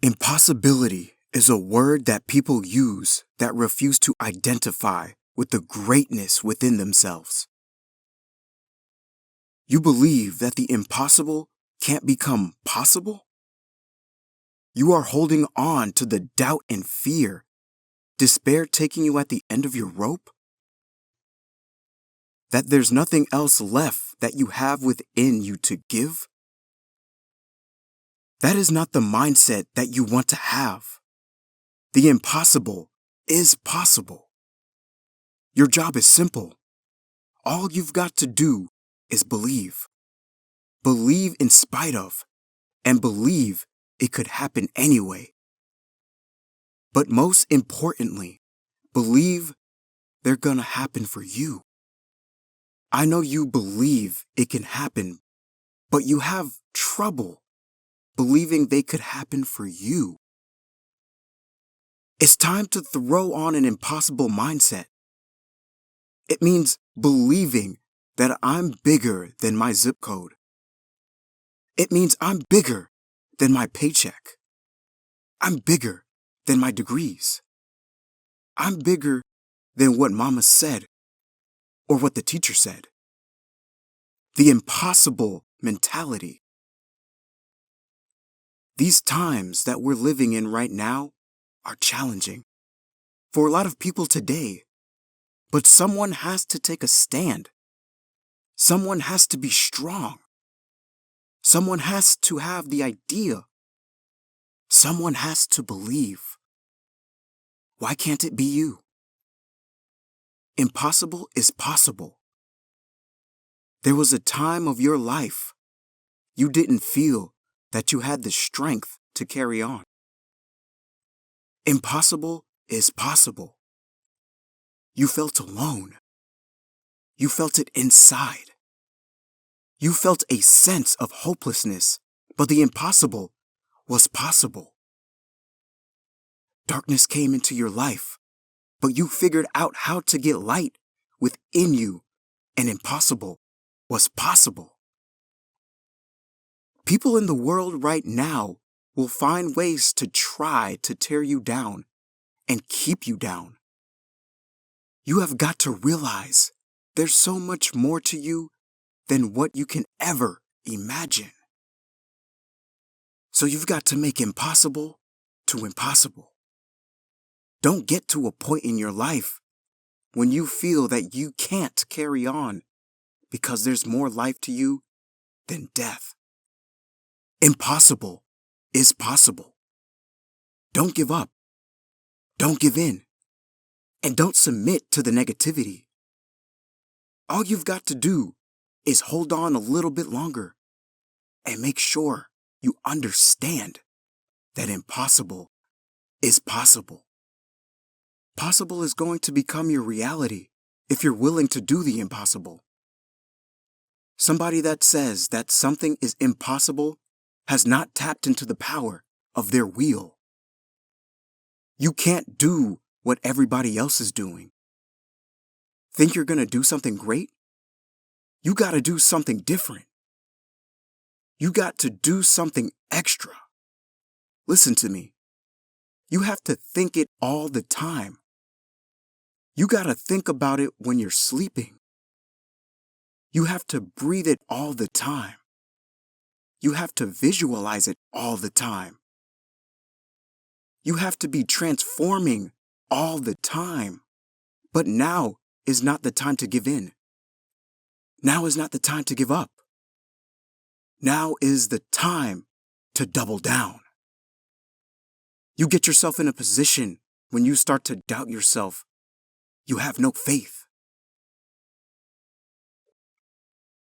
Impossibility is a word that people use that refuse to identify with the greatness within themselves. You believe that the impossible can't become possible? You are holding on to the doubt and fear, despair taking you at the end of your rope? That there's nothing else left that you have within you to give? That is not the mindset that you want to have. The impossible is possible. Your job is simple. All you've got to do is believe. Believe in spite of, and believe it could happen anyway. But most importantly, believe they're gonna happen for you. I know you believe it can happen, but you have trouble believing they could happen for you. It's time to throw on an impossible mindset. It means believing that I'm bigger than my zip code. It means I'm bigger than my paycheck. I'm bigger than my degrees. I'm bigger than what mama said or what the teacher said. The impossible mentality. These times that we're living in right now are challenging for a lot of people today, but someone has to take a stand. Someone has to be strong. Someone has to have the idea. Someone has to believe. Why can't it be you? Impossible is possible. There was a time of your life you didn't feel that you had the strength to carry on. Impossible is possible. You felt alone. You felt it inside. You felt a sense of hopelessness, but the impossible was possible. Darkness came into your life, but you figured out how to get light within you, and impossible was possible. People in the world right now will find ways to try to tear you down and keep you down. You have got to realize there's so much more to you than what you can ever imagine. So you've got to make impossible to impossible. Don't get to a point in your life when you feel that you can't carry on because there's more life to you than death. Impossible is possible. Don't give up. Don't give in. And don't submit to the negativity. All you've got to do is hold on a little bit longer and make sure you understand that impossible is possible. Possible is going to become your reality if you're willing to do the impossible. Somebody that says that something is impossible has not tapped into the power of their will. You can't do what everybody else is doing. Think you're going to do something great? You got to do something different. You got to do something extra. Listen to me. You have to think it all the time. You got to think about it when you're sleeping. You have to breathe it all the time. You have to visualize it all the time. You have to be transforming all the time. But now is not the time to give in. Now is not the time to give up. Now is the time to double down. You get yourself in a position when you start to doubt yourself. You have no faith.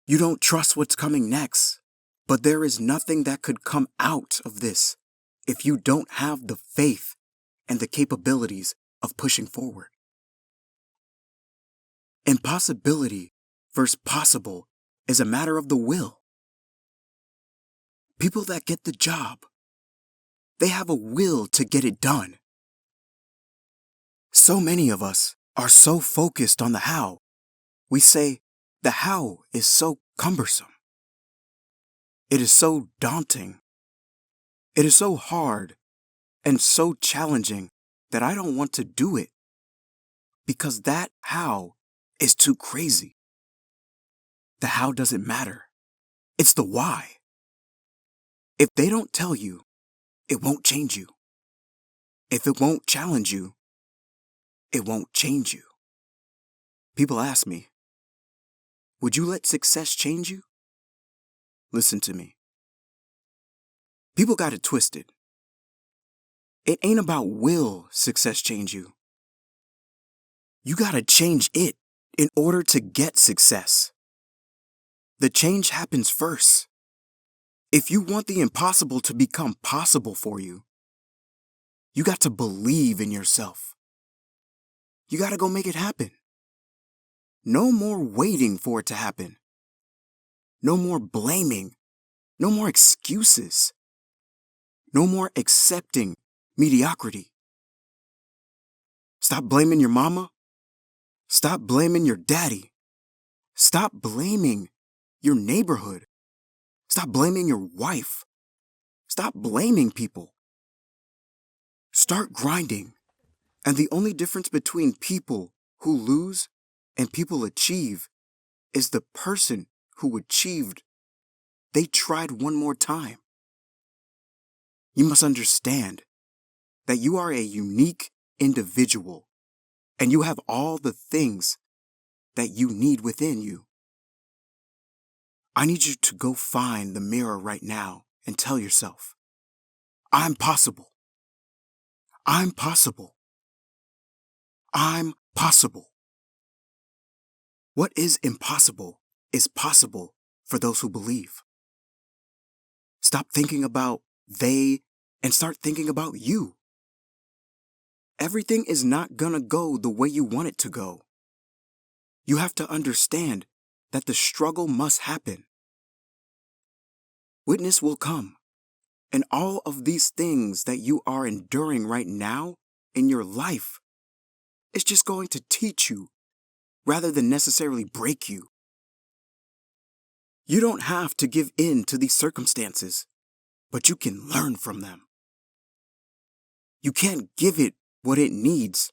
You don't trust what's coming next, but there is nothing that could come out of this if you don't have the faith and the capabilities of pushing forward. Impossibility versus possible is a matter of the will. People that get the job, they have a will to get it done. So many of us are so focused on the how. We say, the how is so cumbersome. It is so daunting. It is so hard and so challenging that I don't want to do it because that how is too crazy. The how doesn't matter. It's the why. If they don't tell you, it won't change you. If it won't challenge you, it won't change you. People ask me, would you let success change you? Listen to me. People got it twisted. It ain't about will success change you. You gotta change it in order to get success. The change happens first. If you want the impossible to become possible for you, you got to believe in yourself. You gotta go make it happen. No more waiting for it to happen. No more blaming. No more excuses. No more accepting mediocrity. Stop blaming your mama. Stop blaming your daddy. Stop blaming your neighborhood. Stop blaming your wife. Stop blaming people. Start grinding. And the only difference between people who lose and people achieve is the person who achieved. They tried one more time. You must understand that you are a unique individual and you have all the things that you need within you. I need you to go find the mirror right now and tell yourself, I'm possible. I'm possible. I'm possible. What is impossible is possible for those who believe. Stop thinking about they and start thinking about you. Everything is not gonna go the way you want it to go. You have to understand that the struggle must happen. Witness will come, and all of these things that you are enduring right now in your life is just going to teach you rather than necessarily break you. You don't have to give in to these circumstances, but you can learn from them. You can't give it what it needs,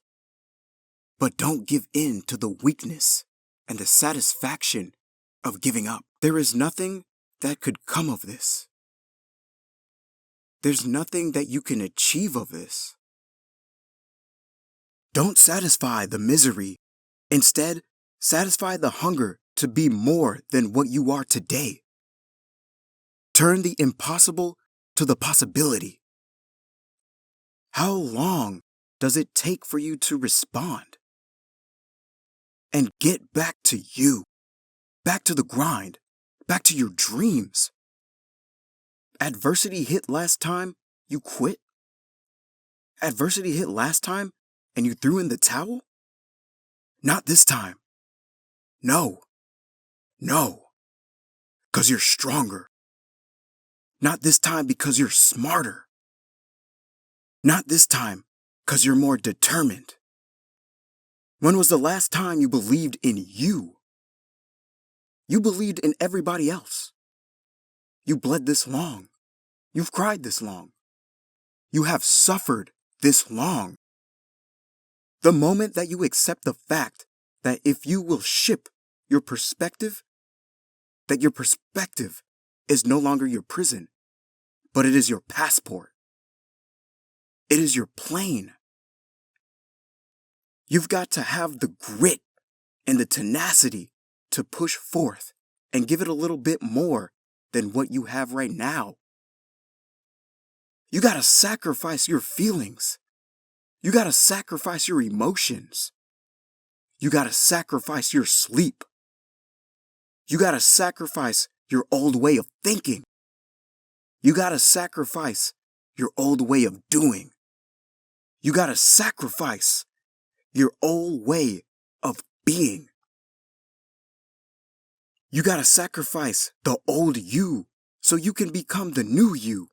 but don't give in to the weakness and the satisfaction of giving up. There is nothing that could come of this. There's nothing that you can achieve of this. Don't satisfy the misery. Instead, satisfy the hunger to be more than what you are today. Turn the impossible to the possibility. How long does it take for you to respond? And get back to you, back to the grind, back to your dreams. Adversity hit last time, you quit? Adversity hit last time and you threw in the towel? Not this time. No. No. 'Cause you're stronger. Not this time because you're smarter. Not this time 'cause you're more determined. When was the last time you believed in you? You believed in everybody else. You bled this long. You've cried this long. You have suffered this long. The moment that you accept the fact that if you will ship your perspective, that your perspective is no longer your prison, but it is your passport. It is your plane. You've got to have the grit and the tenacity to push forth and give it a little bit more than what you have right now. You got to sacrifice your feelings. You got to sacrifice your emotions. You got to sacrifice your sleep. You got to sacrifice your old way of thinking. You got to sacrifice your old way of doing. You got to sacrifice your old way of being. You got to sacrifice the old you so you can become the new you.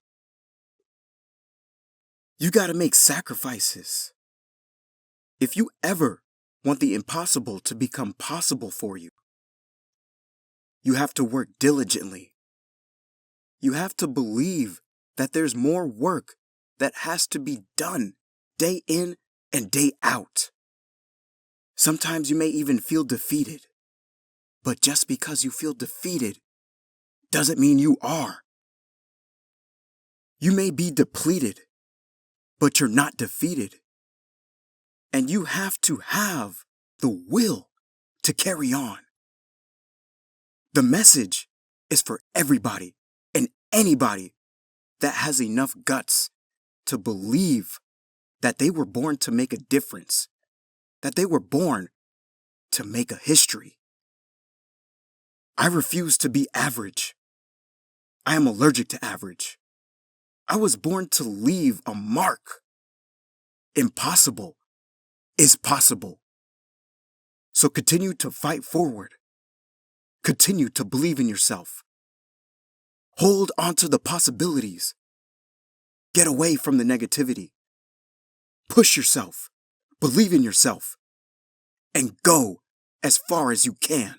You got to make sacrifices. If you ever want the impossible to become possible for you, you have to work diligently. You have to believe that there's more work that has to be done day in and day out. Sometimes you may even feel defeated. But just because you feel defeated doesn't mean you are. You may be depleted, but you're not defeated. And you have to have the will to carry on. The message is for everybody and anybody that has enough guts to believe that they were born to make a difference, that they were born to make a history. I refuse to be average. I am allergic to average. I was born to leave a mark. Impossible is possible. So continue to fight forward. Continue to believe in yourself. Hold on to the possibilities. Get away from the negativity. Push yourself. Believe in yourself. And go as far as you can.